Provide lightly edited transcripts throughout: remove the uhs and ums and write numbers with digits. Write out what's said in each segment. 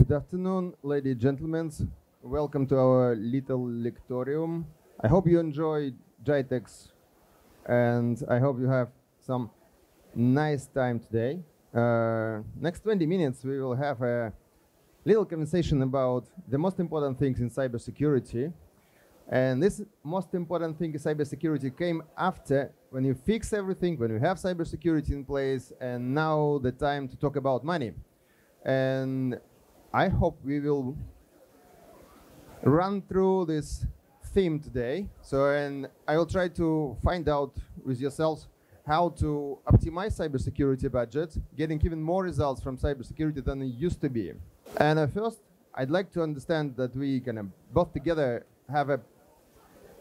Good afternoon, ladies and gentlemen. Welcome to our little lectorium. I hope you enjoyed GITEX, and I hope you have some nice time today. Next 20 minutes, we will have a little conversation about the most important things in cybersecurity. And this most important thing in cybersecurity came after when you fix everything, when you have cybersecurity in place, and now the time to talk about money. And I hope we will run through this theme today. And I will try to find out with yourselves how to optimize cybersecurity budget, getting even more results from cybersecurity than it used to be. And first, I'd like to understand that we can both together have a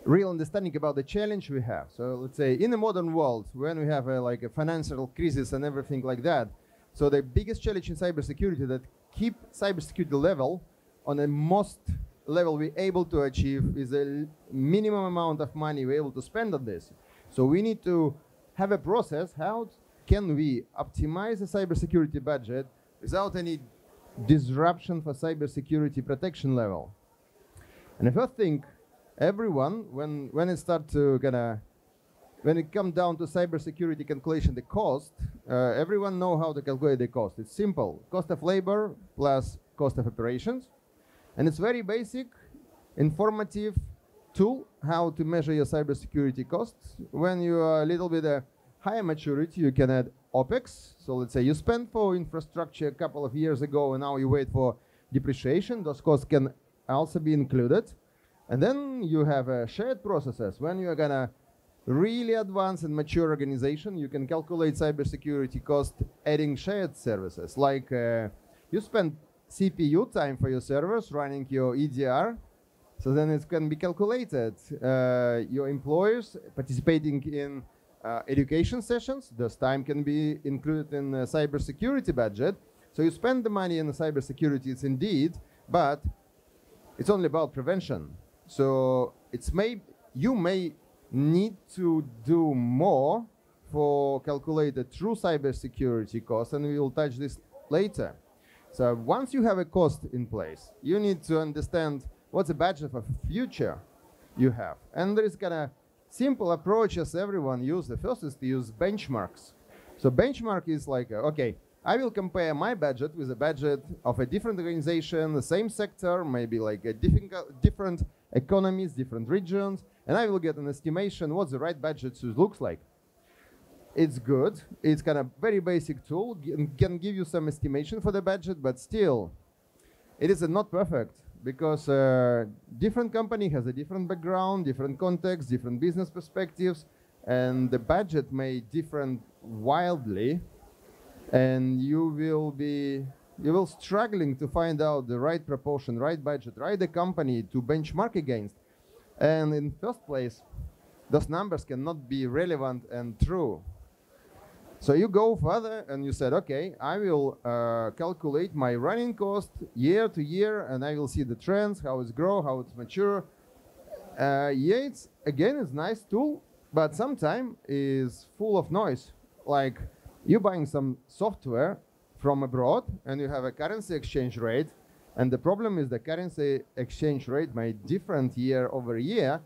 real understanding about the challenge we have. So let's say in the modern world, when we have like a financial crisis and everything like that, so the biggest challenge in cybersecurity that keep cybersecurity level on the most level we're able to achieve is a minimum amount of money we're able to spend on this. So we need to have a process. How can we optimize the cybersecurity budget without any disruption for cybersecurity protection level? And the first thing, everyone, when it starts to when it comes down to cybersecurity calculation, the cost, everyone know how to calculate the cost. It's simple. Cost of labor plus cost of operations. And it's very basic, informative tool how to measure your cybersecurity costs. When you are a little bit higher maturity, you can add OPEX. So let's say you spent for infrastructure a couple of years ago and now you wait for depreciation. Those costs can also be included. And then you have shared processes. When you're gonna really advanced and mature organization, you can calculate cybersecurity cost adding shared services. Like you spend CPU time for your servers running your EDR, so then it can be calculated. Your employers participating in education sessions, this time can be included in the cybersecurity budget. So you spend the money in the cybersecurity, it's indeed, but it's only about prevention. So you may need to do more for calculated true cybersecurity cost, and we will touch this later. So once you have a cost in place, you need to understand what's the budget for future you have. And there is simple approaches everyone use. The first is to use benchmarks. So benchmark is like, okay, I will compare my budget with the budget of a different organization, the same sector, maybe like a different economies, different regions, and I will get an estimation what the right budget looks like. It's good. It's very basic tool, can give you some estimation for the budget, but still, it is not perfect because different company has a different background, different context, different business perspectives, and the budget may differ wildly, and you will struggling to find out the right proportion, right budget, right the company to benchmark against. And in first place, those numbers cannot be relevant and true. So you go further and you said, okay, I will calculate my running cost year to year, and I will see the trends, how it's grow, how it's mature. Yeah, it's a nice tool, but sometimes is full of noise. Like you're buying some software from abroad and you have a currency exchange rate, and the problem is the currency exchange rate may different year over year,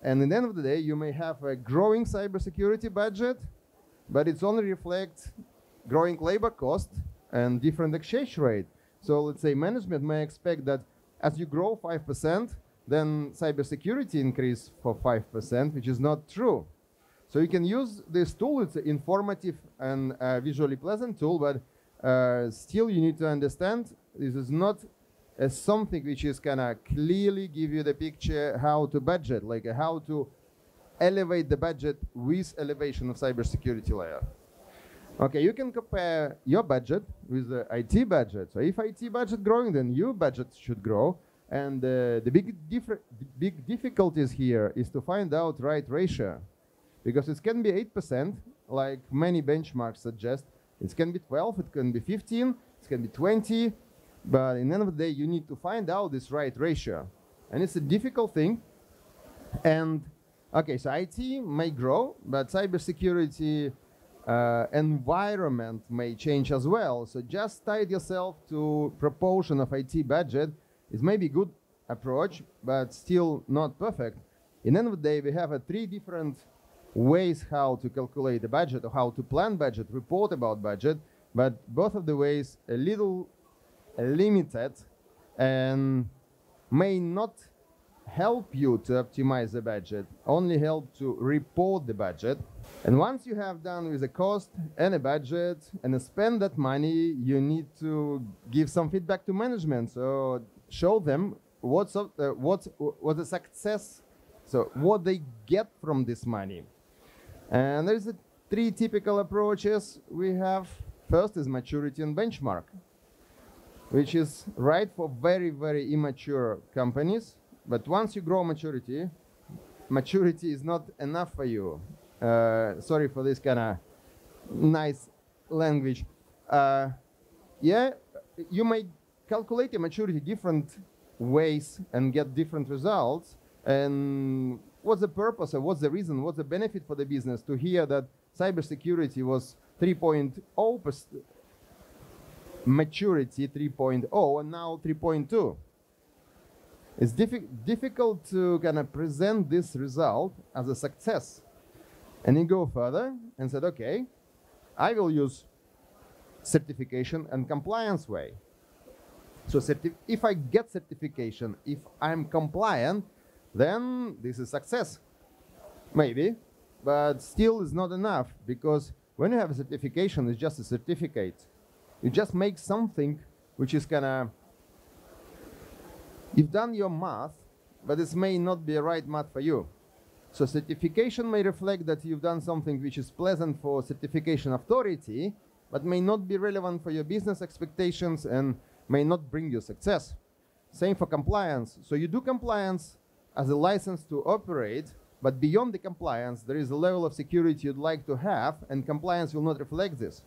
and at the end of the day you may have a growing cybersecurity budget, but it's only reflects growing labor cost and different exchange rate. So let's say management may expect that as you grow 5%, then cybersecurity increase for 5%, which is not true. So you can use this tool. It's an informative and visually pleasant tool, but still you need to understand this is not something which is clearly give you the picture how to budget, like how to elevate the budget with elevation of cybersecurity layer. Okay, you can compare your budget with the IT budget. So if IT budget growing, then your budget should grow. And the big difficulties here is to find out right ratio, because it can be 8%, like many benchmarks suggest. It can be 12, it can be 15, it can be 20, but in the end of the day, you need to find out this right ratio. And it's a difficult thing. And okay, so IT may grow, but cybersecurity environment may change as well. So just tie yourself to proportion of IT budget is maybe good approach, but still not perfect. In the end of the day, we have three different ways how to calculate the budget or how to plan budget, report about budget, but both of the ways a little limited and may not help you to optimize the budget, only help to report the budget. And once you have done with the cost and a budget and spend that money, you need to give some feedback to management. So show them what's the success, so what they get from this money. And there's three typical approaches we have. First is maturity and benchmark, which is right for very, very immature companies. But once you grow maturity, maturity is not enough for you. Sorry for this kind of nice language. Yeah, you may calculate your maturity different ways and get different results. And what's the purpose or what's the reason, what's the benefit for the business to hear that cybersecurity was 3.0%, maturity 3.0, and now 3.2? It's difficult to kind of present this result as a success. And you go further and said, okay, I will use certification and compliance way. So if I get certification, if I'm compliant, then this is success. Maybe, but still is not enough, because when you have a certification, it's just a certificate. You just make something which is kind of, you've done your math, but this may not be a right math for you. So certification may reflect that you've done something which is pleasant for certification authority, but may not be relevant for your business expectations and may not bring you success. Same for compliance. So you do compliance as a license to operate, but beyond the compliance, there is a level of security you'd like to have, and compliance will not reflect this.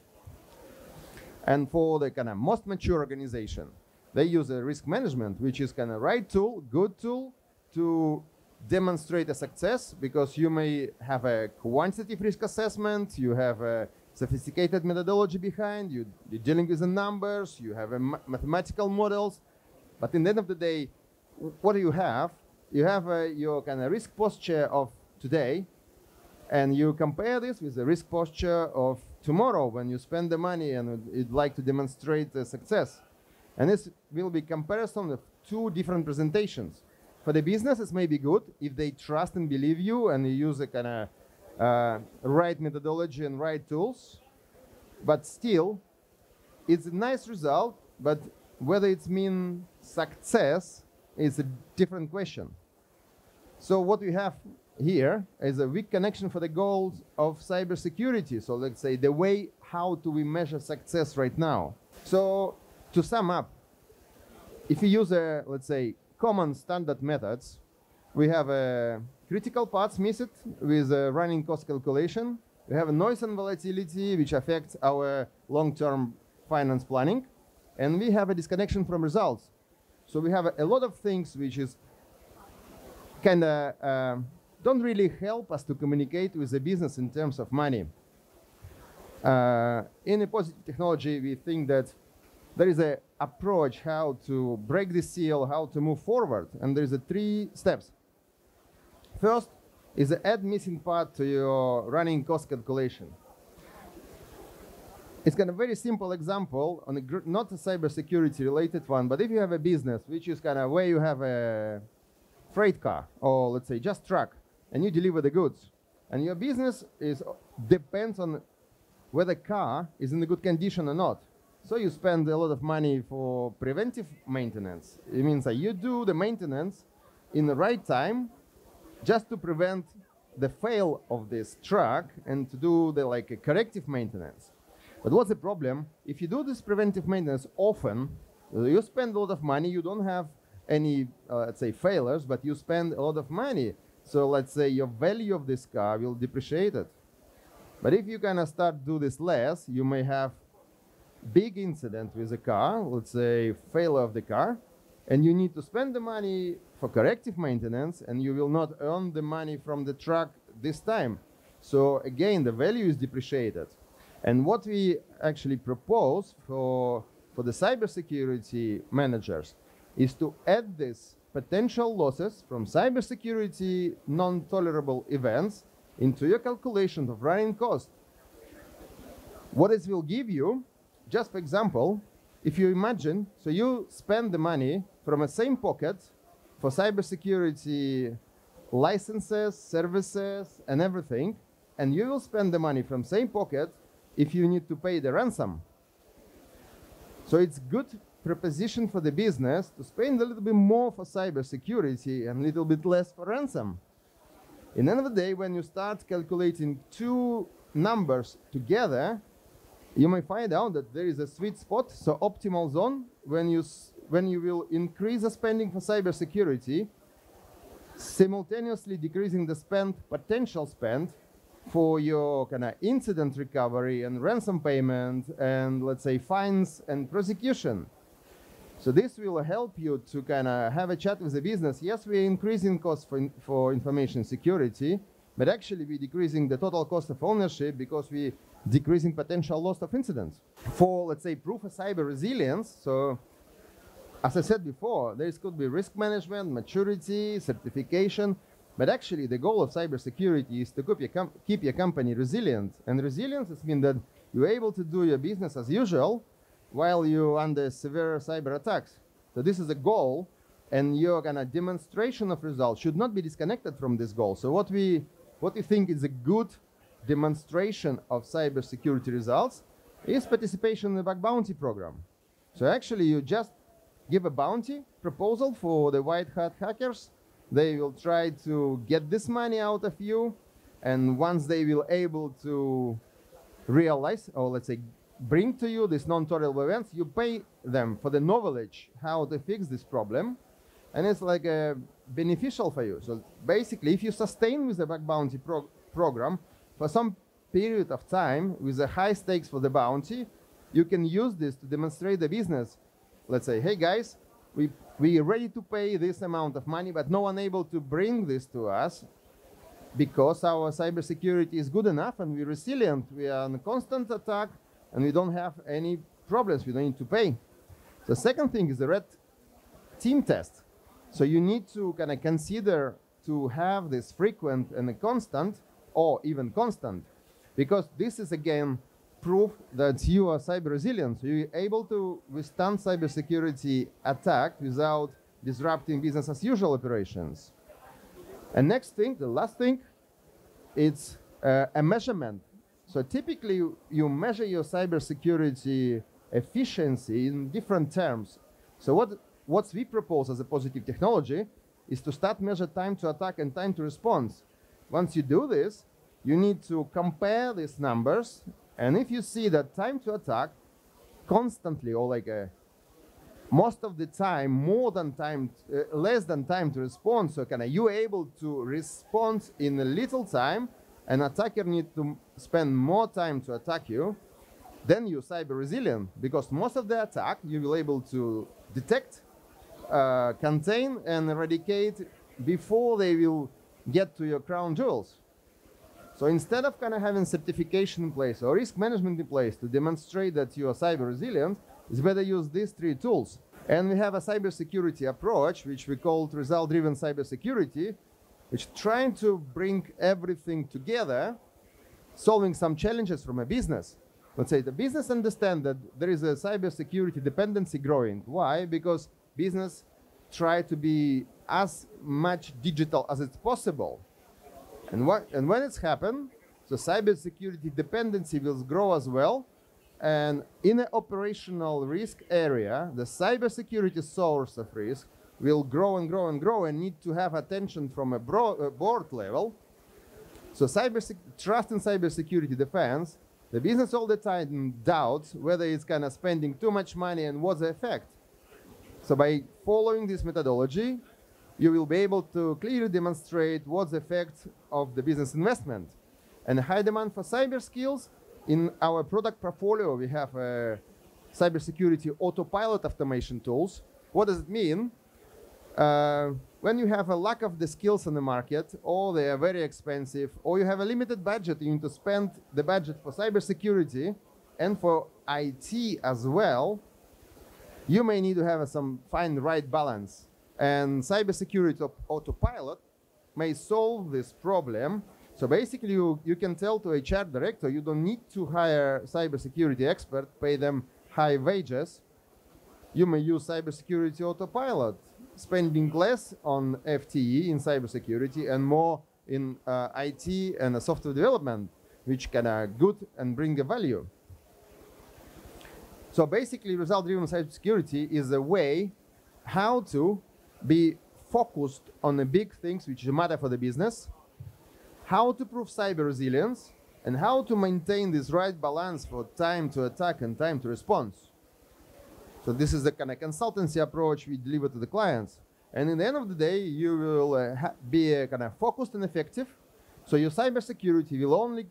And for the kind of most mature organization, they use a risk management, which is kind of right tool, good tool to demonstrate a success, because you may have a quantitative risk assessment, you have a sophisticated methodology behind, you're dealing with the numbers, you have a mathematical models, but in the end of the day, what do you have? You have your kind of risk posture of today, and you compare this with the risk posture of tomorrow when you spend the money and you'd like to demonstrate the success. And this will be comparison of two different presentations. For the business, it may be good if they trust and believe you and you use a kind of right methodology and right tools. But still, it's a nice result, but whether it means success is a different question. So what we have here is a weak connection for the goals of cybersecurity. So let's say the way how do we measure success right now. So to sum up, if you use let's say common standard methods, we have a critical paths method with a running cost calculation. We have a noise and volatility, which affects our long-term finance planning. And we have a disconnection from results. So we have a lot of things which is kind of don't really help us to communicate with the business in terms of money. In a positive technology, we think that there is an approach how to break the seal, how to move forward, and there's three steps. First is add missing part to your running cost calculation. It's kind of very simple example on not a cybersecurity related one, but if you have a business which is kind of where you have a freight car or let's say just truck and you deliver the goods, and your business depends on whether the car is in a good condition or not. So you spend a lot of money for preventive maintenance. It means that you do the maintenance in the right time just to prevent the fail of this truck and to do the like a corrective maintenance. But what's the problem? If you do this preventive maintenance often, you spend a lot of money, you don't have any, let's say, failures, but you spend a lot of money. So let's say your value of this car will depreciate it. But if you kind of start do this less, you may have big incident with the car, let's say failure of the car, and you need to spend the money for corrective maintenance, and you will not earn the money from the truck this time. So again, the value is depreciated. And what we actually propose for the cybersecurity managers is to add this potential losses from cybersecurity non-tolerable events into your calculation of running cost. What it will give you, just for example, if you imagine, so you spend the money from the same pocket for cybersecurity licenses, services, and everything, and you will spend the money from same pocket if you need to pay the ransom. So it's good proposition for the business to spend a little bit more for cybersecurity and a little bit less for ransom. In the end of the day, when you start calculating two numbers together, you may find out that there is a sweet spot, so optimal zone, when you will increase the spending for cybersecurity, simultaneously decreasing the potential spend for your kind of incident recovery and ransom payment and, let's say, fines and prosecution. So this will help you to kind of have a chat with the business. Yes, we're increasing costs for information security, but actually we're decreasing the total cost of ownership because we're decreasing potential loss of incidents. For, let's say, proof of cyber resilience, so as I said before, there could be risk management, maturity, certification, but actually the goal of cybersecurity is to keep your company resilient. And resilience means that you're able to do your business as usual while you're under severe cyber attacks. So this is a goal, and your kind of demonstration of results should not be disconnected from this goal. So what we think is a good demonstration of cybersecurity results is participation in the bug bounty program. So actually you just give a bounty proposal for the white hat hackers. They will try to get this money out of you, and once they will able to realize, or let's say bring to you these non-tolerable events, you pay them for the knowledge how to fix this problem, and it's like beneficial for you. So basically, if you sustain with the bug bounty program for some period of time with the high stakes for the bounty, you can use this to demonstrate the business. Let's say, hey guys, we are ready to pay this amount of money, but no one able to bring this to us because our cybersecurity is good enough and we're resilient. We are on a constant attack and we don't have any problems. We don't need to pay. The second thing is the red team test. So you need to kind of consider to have this frequent and a constant, or even constant, because this is again proof that you are cyber resilient. So you're able to withstand cybersecurity attack without disrupting business as usual operations. And next thing, the last thing, it's a measurement. So typically you measure your cybersecurity efficiency in different terms. So what we propose as a positive technology is to start measure time to attack and time to response. Once you do this, you need to compare these numbers, and if you see that time to attack constantly, or like most of the time, less than time to respond, so kind of you able to respond in a little time, an attacker need to spend more time to attack you, then you're cyber resilient, because most of the attack you will able to detect, contain, and eradicate before they will get to your crown jewels. So instead of kind of having certification in place or risk management in place to demonstrate that you are cyber resilient, it's better use these three tools. And we have a cybersecurity approach, which we call result-driven cybersecurity, which trying to bring everything together, solving some challenges from a business. Let's say the business understand that there is a cybersecurity dependency growing. Why? Because business try to be as much digital as it's possible. And when it's happened, so cybersecurity dependency will grow as well. And in an operational risk area, the cybersecurity source of risk will grow and grow and grow and need to have attention from a board level. So trust in cybersecurity defense, the business all the time doubts whether it's kind of spending too much money and what's the effect. So by following this methodology, you will be able to clearly demonstrate what's the effect of the business investment. And high demand for cyber skills. In our product portfolio, we have cybersecurity autopilot automation tools. What does it mean? when you have a lack of the skills in the market, or they are very expensive, or you have a limited budget, you need to spend the budget for cybersecurity and for IT as well, you may need to have find the right balance. And cybersecurity autopilot may solve this problem. So basically, you can tell to HR director, you don't need to hire cybersecurity expert, pay them high wages. You may use cybersecurity autopilot, spending less on FTE in cybersecurity and more in IT and software development, which can good and bring a value. So basically, result-driven cybersecurity is a way how to be focused on the big things which matter for the business, how to prove cyber resilience, and how to maintain this right balance for time to attack and time to response. So this is the kind of consultancy approach we deliver to the clients. And in the end of the day, you will be kind of focused and effective. So your cybersecurity will only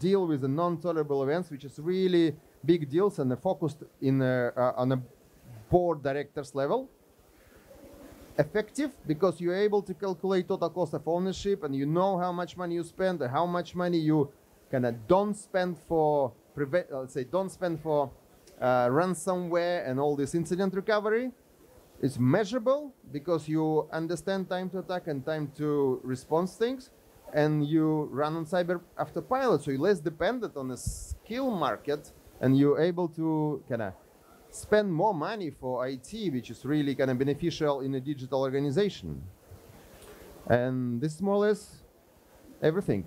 deal with the non-tolerable events, which is really big deals and focused on a board directors level. Effective because you're able to calculate total cost of ownership and you know how much money you spend and how much money you kind of don't spend for ransomware and all this incident recovery. It's measurable because you understand time to attack and time to response things, and you run on cyber autopilot, so you're less dependent on the skill market, and you're able to kind of spend more money for IT, which is really kind of beneficial in a digital organization. And this is more or less everything.